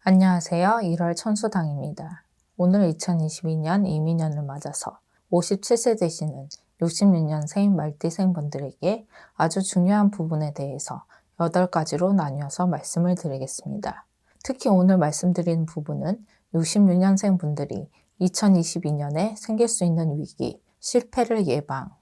안녕하세요. 1월 천수당입니다. 오늘 2022년 이민년을 맞아서 57세 되시는 66년생 말띠생 분들에게 아주 중요한 부분에 대해서 8가지로 나뉘어서 말씀을 드리겠습니다. 특히 오늘 말씀드리는 부분은 66년생 분들이 2022년에 생길 수 있는 위기, 실패를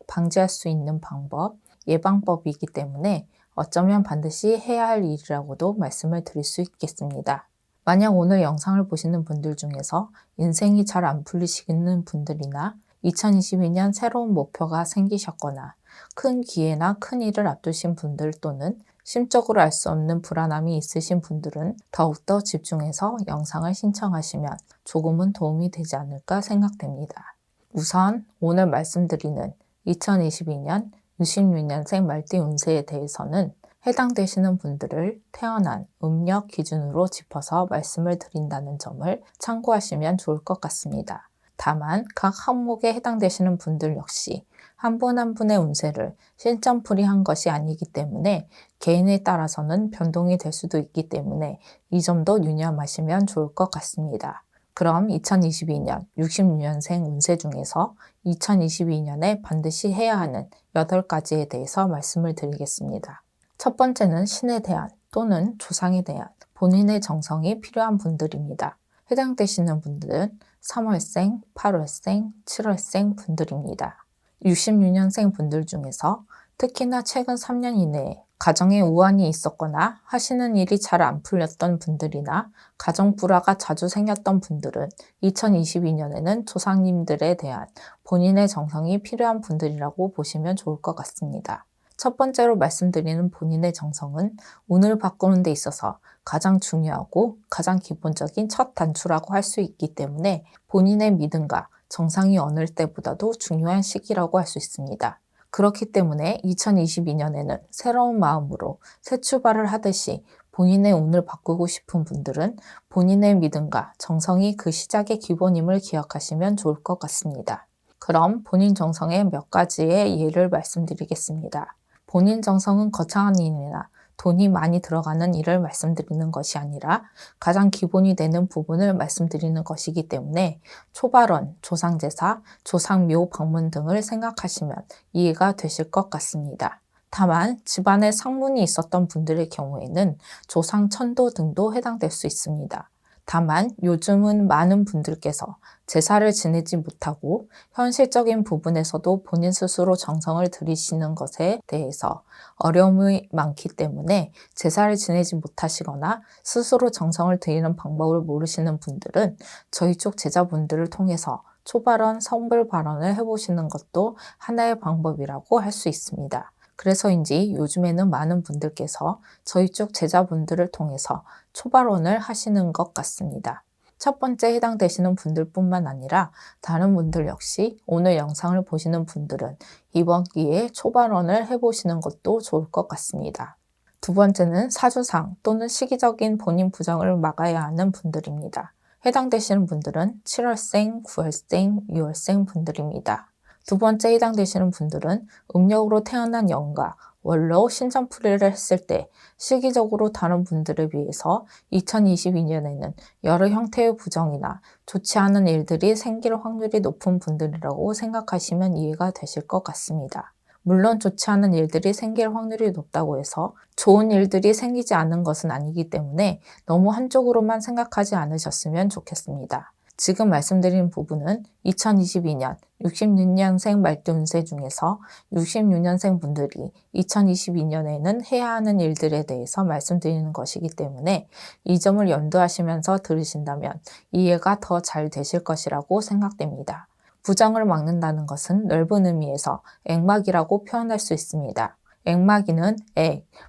방지할 수 있는 방법, 예방법이기 때문에 어쩌면 반드시 해야 할 일이라고도 말씀을 드릴 수 있겠습니다. 만약 오늘 영상을 보시는 분들 중에서 인생이 잘 안 풀리시는 분들이나 2022년 새로운 목표가 생기셨거나 큰 기회나 큰 일을 앞두신 분들 또는 심적으로 알 수 없는 불안함이 있으신 분들은 더욱더 집중해서 영상을 신청하시면 조금은 도움이 되지 않을까 생각됩니다. 우선 오늘 말씀드리는 2022년 66년생 말띠 운세에 대해서는 해당되시는 분들을 태어난 음력 기준으로 짚어서 말씀을 드린다는 점을 참고하시면 좋을 것 같습니다. 다만 각 항목에 해당되시는 분들 역시 한 분 한 분의 운세를 신점풀이한 것이 아니기 때문에 개인에 따라서는 변동이 될 수도 있기 때문에 이 점도 유념하시면 좋을 것 같습니다. 그럼 2022년 66년생 운세 중에서 2022년에 반드시 해야 하는 8가지에 대해서 말씀을 드리겠습니다. 첫 번째는 신에 대한 또는 조상에 대한 본인의 정성이 필요한 분들입니다. 해당되시는 분들은 3월생, 8월생, 7월생 분들입니다. 66년생 분들 중에서 특히나 최근 3년 이내에 가정에 우환이 있었거나 하시는 일이 잘 안 풀렸던 분들이나 가정 불화가 자주 생겼던 분들은 2022년에는 조상님들에 대한 본인의 정성이 필요한 분들이라고 보시면 좋을 것 같습니다. 첫 번째로 말씀드리는 본인의 정성은 운을 바꾸는 데 있어서 가장 중요하고 가장 기본적인 첫 단추라고 할 수 있기 때문에 본인의 믿음과 정상이 어느 때보다도 중요한 시기라고 할 수 있습니다. 그렇기 때문에 2022년에는 새로운 마음으로 새 출발을 하듯이 본인의 운을 바꾸고 싶은 분들은 본인의 믿음과 정성이 그 시작의 기본임을 기억하시면 좋을 것 같습니다. 그럼 본인 정성의 몇 가지의 예를 말씀드리겠습니다. 본인 정성은 거창한 일이나 돈이 많이 들어가는 일을 말씀드리는 것이 아니라 가장 기본이 되는 부분을 말씀드리는 것이기 때문에 초발원, 조상제사, 조상묘 방문 등을 생각하시면 이해가 되실 것 같습니다. 다만 집안에 상문이 있었던 분들의 경우에는 조상 천도 등도 해당될 수 있습니다. 다만 요즘은 많은 분들께서 제사를 지내지 못하고 현실적인 부분에서도 본인 스스로 정성을 들이시는 것에 대해서 어려움이 많기 때문에 제사를 지내지 못하시거나 스스로 정성을 들이는 방법을 모르시는 분들은 저희 쪽 제자분들을 통해서 초발언, 성불 발언을 해보시는 것도 하나의 방법이라고 할 수 있습니다. 그래서인지 요즘에는 많은 분들께서 저희 쪽 제자분들을 통해서 초발언을 하시는 것 같습니다. 첫 번째 해당되시는 분들뿐만 아니라 다른 분들 역시 오늘 영상을 보시는 분들은 이번 기회에 초발언을 해보시는 것도 좋을 것 같습니다. 두 번째는 사주상 또는 시기적인 본인 부정을 막아야 하는 분들입니다. 해당되시는 분들은 7월생, 9월생, 6월생 분들입니다. 두 번째 해당되시는 분들은 음력으로 태어난 연가, 월로 신점풀이를 했을 때 시기적으로 다른 분들에 비해서 2022년에는 여러 형태의 부정이나 좋지 않은 일들이 생길 확률이 높은 분들이라고 생각하시면 이해가 되실 것 같습니다. 물론 좋지 않은 일들이 생길 확률이 높다고 해서 좋은 일들이 생기지 않은 것은 아니기 때문에 너무 한쪽으로만 생각하지 않으셨으면 좋겠습니다. 지금 말씀드린 부분은 2022년 66년생 말띠 운세 중에서 66년생 분들이 2022년에는 해야 하는 일들에 대해서 말씀드리는 것이기 때문에 이 점을 염두하시면서 들으신다면 이해가 더 잘 되실 것이라고 생각됩니다. 부정을 막는다는 것은 넓은 의미에서 액막이라고 표현할 수 있습니다. 액막이는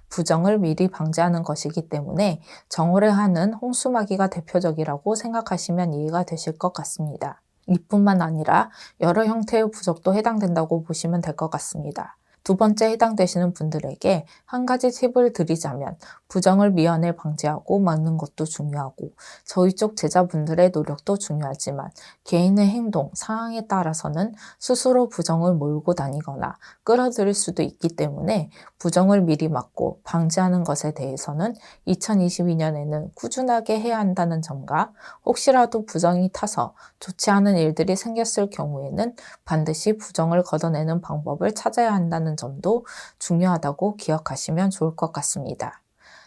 부정을 미리 방지하는 것이기 때문에 정월에 하는 홍수마귀가 대표적이라고 생각하시면 이해가 되실 것 같습니다. 이뿐만 아니라 여러 형태의 부적도 해당된다고 보시면 될 것 같습니다. 두 번째 해당되시는 분들에게 한 가지 팁을 드리자면 부정을 미연에 방지하고 막는 것도 중요하고 저희 쪽 제자분들의 노력도 중요하지만 개인의 행동, 상황에 따라서는 스스로 부정을 몰고 다니거나 끌어들일 수도 있기 때문에 부정을 미리 막고 방지하는 것에 대해서는 2022년에는 꾸준하게 해야 한다는 점과 혹시라도 부정이 타서 좋지 않은 일들이 생겼을 경우에는 반드시 부정을 걷어내는 방법을 찾아야 한다는 점도 중요하다고 기억하시면 좋을 것 같습니다.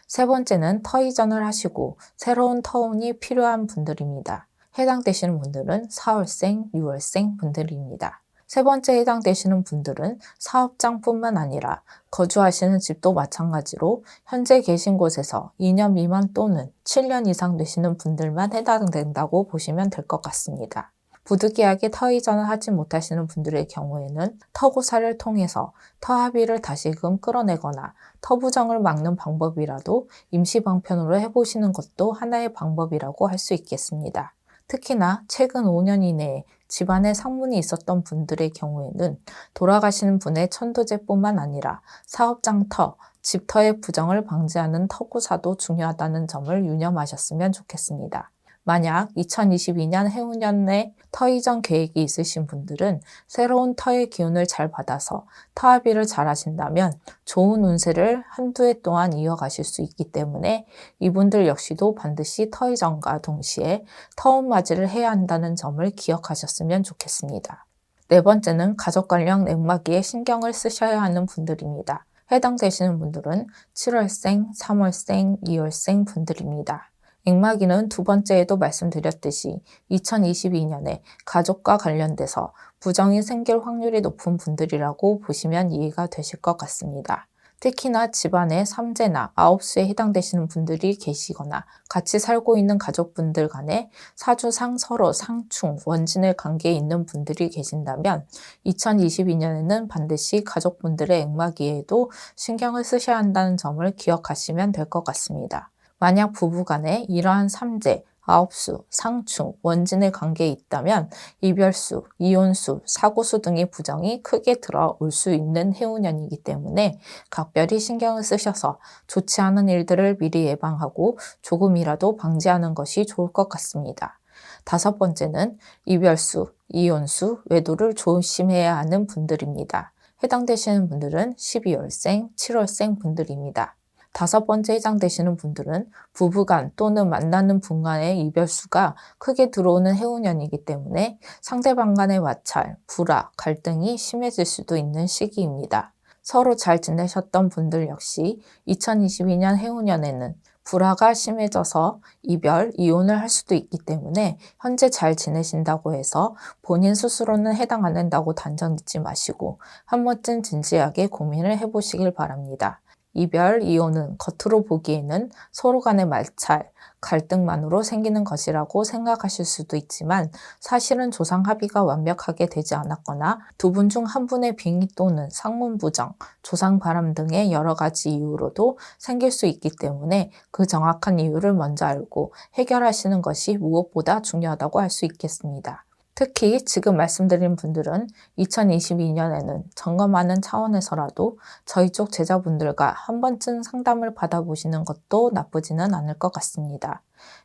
세 번째는 터 이전을 하시고 새로운 터운이 필요한 분들입니다. 해당되시는 분들은 4월생, 6월생 분들입니다. 세 번째 해당되시는 분들은 사업장뿐만 아니라 거주하시는 집도 마찬가지로 현재 계신 곳에서 2년 미만 또는 7년 이상 되시는 분들만 해당된다고 보시면 될 것 같습니다. 부득이하게 터 이전을 하지 못하시는 분들의 경우에는 터고사를 통해서 터 합의를 다시금 끌어내거나 터 부정을 막는 방법이라도 임시 방편으로 해보시는 것도 하나의 방법이라고 할 수 있겠습니다. 특히나 최근 5년 이내에 집안에 상문이 있었던 분들의 경우에는 돌아가시는 분의 천도제뿐만 아니라 사업장 터, 집터의 부정을 방지하는 터고사도 중요하다는 점을 유념하셨으면 좋겠습니다. 만약 2022년 해운년에 터 이전 계획이 있으신 분들은 새로운 터의 기운을 잘 받아서 터 합의를 잘 하신다면 좋은 운세를 한두 해 동안 이어가실 수 있기 때문에 이분들 역시도 반드시 터 이전과 동시에 터운 맞이를 해야 한다는 점을 기억하셨으면 좋겠습니다. 네 번째는 가족 관련 액마기에 신경을 쓰셔야 하는 분들입니다. 해당되시는 분들은 7월생, 3월생, 2월생 분들입니다. 액마기는 두 번째에도 말씀드렸듯이 2022년에 가족과 관련돼서 부정이 생길 확률이 높은 분들이라고 보시면 이해가 되실 것 같습니다. 특히나 집안에 3제나 9수에 해당되시는 분들이 계시거나 같이 살고 있는 가족분들 간에 사주상 서로 상충, 원진의 관계에 있는 분들이 계신다면 2022년에는 반드시 가족분들의 액마기에도 신경을 쓰셔야 한다는 점을 기억하시면 될 것 같습니다. 만약 부부간에 이러한 3제, 9수, 상충, 원진의 관계에 있다면 이별수, 이혼수, 사고수 등의 부정이 크게 들어올 수 있는 해운년이기 때문에 각별히 신경을 쓰셔서 좋지 않은 일들을 미리 예방하고 조금이라도 방지하는 것이 좋을 것 같습니다. 다섯 번째는 이별수, 이혼수, 외도를 조심해야 하는 분들입니다. 해당되시는 분들은 12월생, 7월생 분들입니다. 다섯 번째 해당되시는 분들은 부부간 또는 만나는 분 간의 이별수가 크게 들어오는 해운년이기 때문에 상대방 간의 마찰, 불화, 갈등이 심해질 수도 있는 시기입니다. 서로 잘 지내셨던 분들 역시 2022년 해운년에는 불화가 심해져서 이별, 이혼을 할 수도 있기 때문에 현재 잘 지내신다고 해서 본인 스스로는 해당 안 된다고 단정 짓지 마시고 한 번쯤 진지하게 고민을 해보시길 바랍니다. 이별, 이혼은 겉으로 보기에는 서로 간의 마찰, 갈등만으로 생기는 것이라고 생각하실 수도 있지만 사실은 조상 합의가 완벽하게 되지 않았거나 두 분 중 한 분의 빙의 또는 상문 부정, 조상 바람 등의 여러 가지 이유로도 생길 수 있기 때문에 그 정확한 이유를 먼저 알고 해결하시는 것이 무엇보다 중요하다고 할 수 있겠습니다. 특히 지금 말씀드린 분들은 2022년에는 점검하는 차원에서라도 저희 쪽 제자분들과 한 번쯤 상담을 받아보시는 것도 나쁘지는 않을 것 같습니다.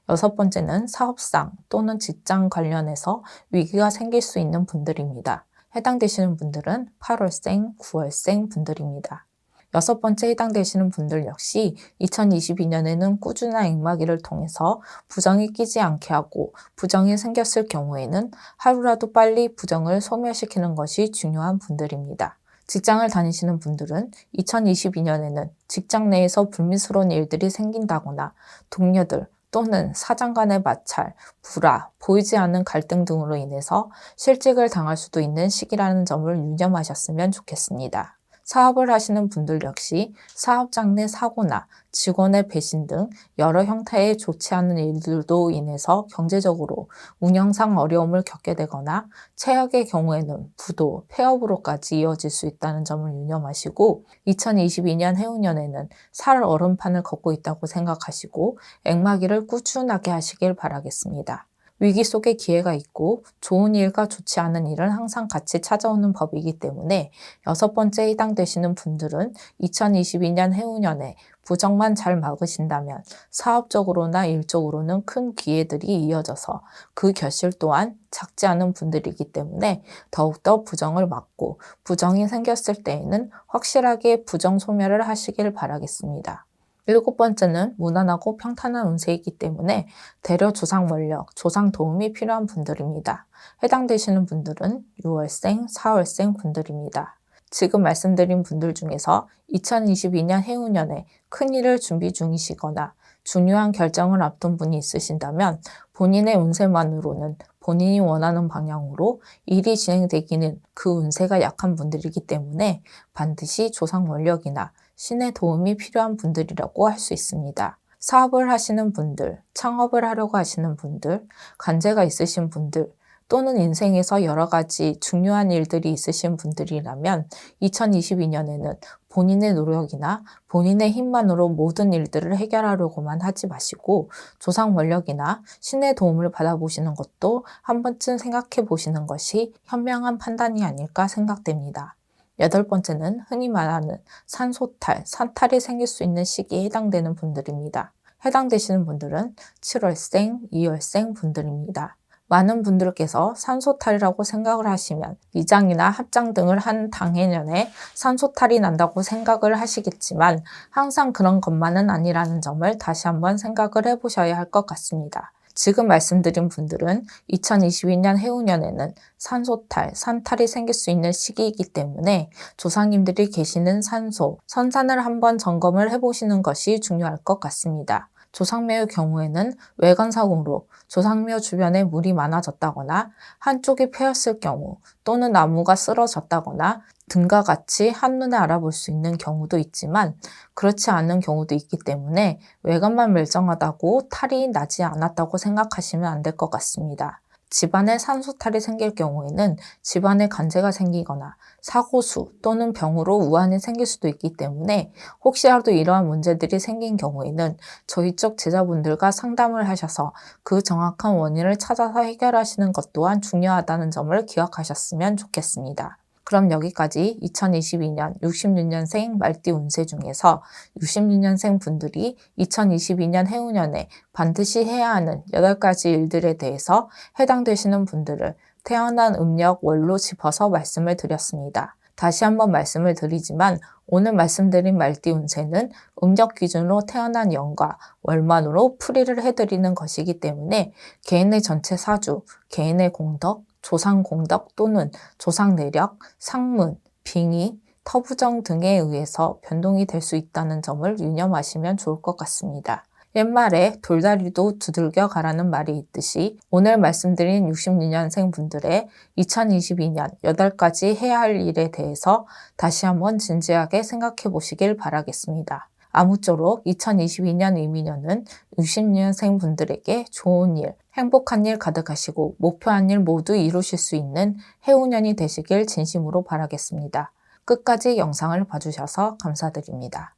여섯 번째는 사업상 또는 직장 관련해서 위기가 생길 수 있는 분들입니다. 해당되시는 분들은 8월생, 9월생 분들입니다. 여섯 번째 해당되시는 분들 역시 2022년에는 꾸준한 액마기를 통해서 부정이 끼지 않게 하고 부정이 생겼을 경우에는 하루라도 빨리 부정을 소멸시키는 것이 중요한 분들입니다. 직장을 다니시는 분들은 2022년에는 직장 내에서 불미스러운 일들이 생긴다거나 동료들 또는 사장 간의 마찰, 불화, 보이지 않는 갈등 등으로 인해서 실직을 당할 수도 있는 시기라는 점을 유념하셨으면 좋겠습니다. 사업을 하시는 분들 역시 사업장 내 사고나 직원의 배신 등 여러 형태의 좋지 않은 일들도 인해서 경제적으로 운영상 어려움을 겪게 되거나 최악의 경우에는 부도, 폐업으로까지 이어질 수 있다는 점을 유념하시고 2022년 해운년에는 살 얼음판을 걷고 있다고 생각하시고 액마기를 꾸준하게 하시길 바라겠습니다. 위기 속에 기회가 있고 좋은 일과 좋지 않은 일은 항상 같이 찾아오는 법이기 때문에 6번째 해당되시는 분들은 2022년 해운년에 부정만 잘 막으신다면 사업적으로나 일적으로는 큰 기회들이 이어져서 그 결실 또한 작지 않은 분들이기 때문에 더욱더 부정을 막고 부정이 생겼을 때에는 확실하게 부정 소멸을 하시길 바라겠습니다. 7번째는 무난하고 평탄한 운세이기 때문에 대려 조상 원력, 조상 도움이 필요한 분들입니다. 해당되시는 분들은 6월생, 4월생 분들입니다. 지금 말씀드린 분들 중에서 2022년 해운년에 큰일을 준비 중이시거나 중요한 결정을 앞둔 분이 있으신다면 본인의 운세만으로는 본인이 원하는 방향으로 일이 진행되기는 그 운세가 약한 분들이기 때문에 반드시 조상 원력이나 신의 도움이 필요한 분들이라고 할 수 있습니다. 사업을 하시는 분들, 창업을 하려고 하시는 분들, 간제가 있으신 분들, 또는 인생에서 여러 가지 중요한 일들이 있으신 분들이라면 2022년에는 본인의 노력이나 본인의 힘만으로 모든 일들을 해결하려고만 하지 마시고 조상 원력이나 신의 도움을 받아보시는 것도 한 번쯤 생각해 보시는 것이 현명한 판단이 아닐까 생각됩니다. 8번째는 흔히 말하는 산소탈, 산탈이 생길 수 있는 시기에 해당되는 분들입니다. 해당되시는 분들은 7월생, 2월생 분들입니다. 많은 분들께서 산소탈이라고 생각을 하시면 이장이나 합장 등을 한 당해년에 산소탈이 난다고 생각을 하시겠지만 항상 그런 것만은 아니라는 점을 다시 한번 생각을 해보셔야 할 것 같습니다. 지금 말씀드린 분들은 2022년 해운년에는 산소탈, 산탈이 생길 수 있는 시기이기 때문에 조상님들이 계시는 산소, 선산을 한번 점검을 해보시는 것이 중요할 것 같습니다. 조상묘의 경우에는 외관사공으로 조상묘 주변에 물이 많아졌다거나 한쪽이 패였을 경우 또는 나무가 쓰러졌다거나 등과 같이 한눈에 알아볼 수 있는 경우도 있지만 그렇지 않은 경우도 있기 때문에 외관만 멀쩡하다고 탈이 나지 않았다고 생각하시면 안 될 것 같습니다. 집안에 산소탈이 생길 경우에는 집안에 간제가 생기거나 사고수 또는 병으로 우환이 생길 수도 있기 때문에 혹시라도 이러한 문제들이 생긴 경우에는 저희 쪽 제자분들과 상담을 하셔서 그 정확한 원인을 찾아서 해결하시는 것 또한 중요하다는 점을 기억하셨으면 좋겠습니다. 그럼 여기까지 2022년 66년생 말띠 운세 중에서 66년생 분들이 2022년 해운년에 반드시 해야 하는 8가지 일들에 대해서 해당되시는 분들을 태어난 음력 월로 짚어서 말씀을 드렸습니다. 다시 한번 말씀을 드리지만 오늘 말씀드린 말띠 운세는 음력 기준으로 태어난 연과 월만으로 풀이를 해드리는 것이기 때문에 개인의 전체 사주, 개인의 공덕, 조상 공덕 또는 조상 내력, 상문, 빙의, 터부정 등에 의해서 변동이 될 수 있다는 점을 유념하시면 좋을 것 같습니다. 옛말에 돌다리도 두들겨 가라는 말이 있듯이 오늘 말씀드린 66년생 분들의 2022년 8가지 해야 할 일에 대해서 다시 한번 진지하게 생각해 보시길 바라겠습니다. 아무쪼록 2022년 이민년은 60년생 분들에게 좋은 일, 행복한 일 가득하시고 목표한 일 모두 이루실 수 있는 해운년이 되시길 진심으로 바라겠습니다. 끝까지 영상을 봐주셔서 감사드립니다.